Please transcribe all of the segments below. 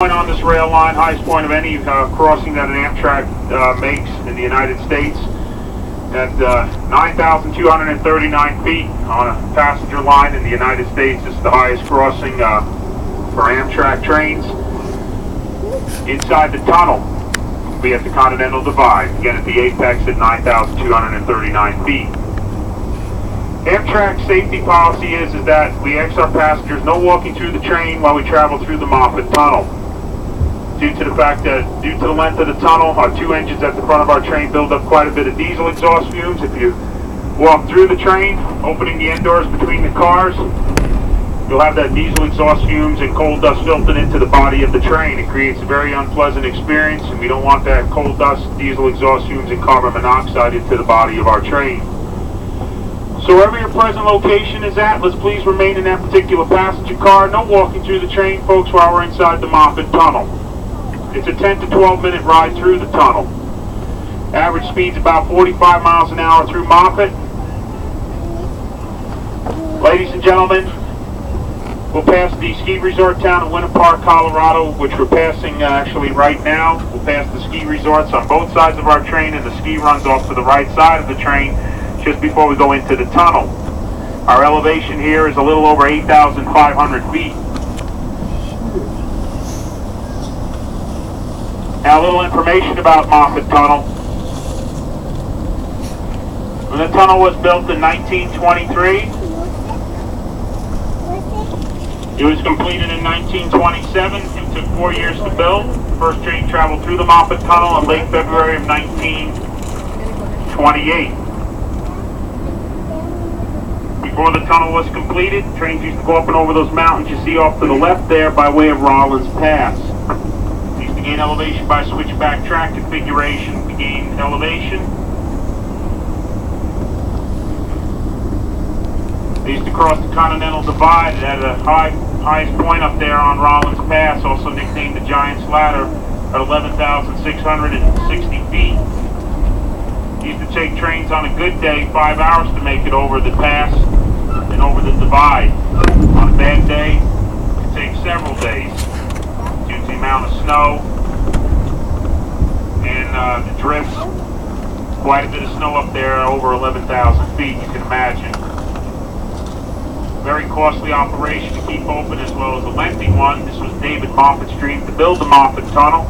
Point on this rail line, highest point of any crossing that an Amtrak makes in the United States, at 9,239 feet on a passenger line in the United States. It's the highest crossing for Amtrak trains. Inside the tunnel, we'll be at the Continental Divide, again at the apex at 9,239 feet. Amtrak's safety policy is that we ask our passengers no walking through the train while we travel through the Moffat Tunnel. Due to the fact that, due to the length of the tunnel, our two engines at the front of our train build up quite a bit of diesel exhaust fumes. If you walk through the train, opening the end doors between the cars, you'll have that diesel exhaust fumes and coal dust filtered into the body of the train. It creates a very unpleasant experience, and we don't want that coal dust, diesel exhaust fumes, and carbon monoxide into the body of our train. So wherever your present location is at, let's please remain in that particular passenger car. No walking through the train, folks, while we're inside the Moffat Tunnel. It's a 10 to 12 minute ride through the tunnel. Average speed's about 45 miles an hour through Moffat. Ladies and gentlemen, we'll pass the ski resort town of Winter Park, Colorado, which we're passing actually right now. We'll pass the ski resorts on both sides of our train, and the ski runs off to the right side of the train just before we go into the tunnel. Our elevation here is a little over 8,500 feet. Now, a little information about Moffat Tunnel. When the tunnel was built in 1923, it was completed in 1927. It took 4 years to build. The first train traveled through the Moffat Tunnel in late February of 1928. Before the tunnel was completed, trains used to go up and over those mountains you see off to the left there by way of Rollins Pass. Gain elevation by switchback track configuration. We gain elevation. They used to cross the Continental Divide at a highest point up there on Rollins Pass, also nicknamed the Giant's Ladder, at 11,660 feet. They used to take trains on a good day 5 hours to make it over the pass and over the divide. On a bad day, it could take several days due to the amount of snow and the drifts. Quite a bit of snow up there, over 11,000 feet, you can imagine. Very costly operation to keep open, as well as a lengthy one. This was David Moffat's dream to build the Moffat Tunnel.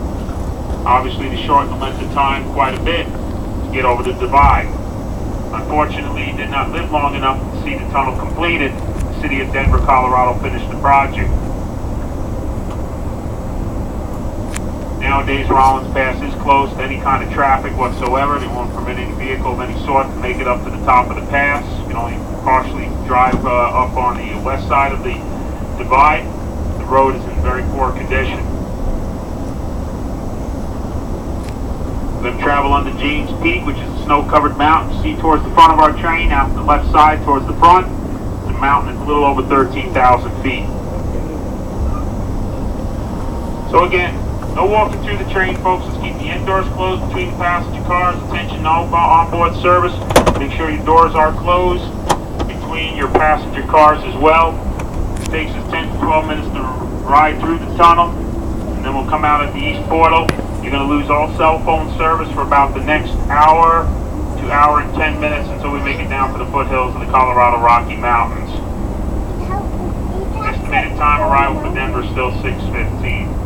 Obviously, to shorten the length of time quite a bit to get over the divide. Unfortunately, he did not live long enough to see the tunnel completed. The city of Denver, Colorado finished the project. Nowadays, Rollins Pass is closed to any kind of traffic whatsoever. They won't permit any vehicle of any sort to make it up to the top of the pass. You can only partially drive up on the west side of the divide. The road is in very poor condition. We're going to travel under James Peak, which is a snow-covered mountain. You see towards the front of our train, out to the left side towards the front. The mountain is a little over 13,000 feet. So again, no walking through the train, folks. Let's keep the indoors closed between the passenger cars. Attention, no onboard service. Make sure your doors are closed between your passenger cars as well. It takes us 10 to 12 minutes to ride through the tunnel, and then we'll come out at the east portal. You're going to lose all cell phone service for about the next hour to hour and 10 minutes until we make it down to the foothills of the Colorado Rocky Mountains. Estimated time arrival for Denver is still 6:15.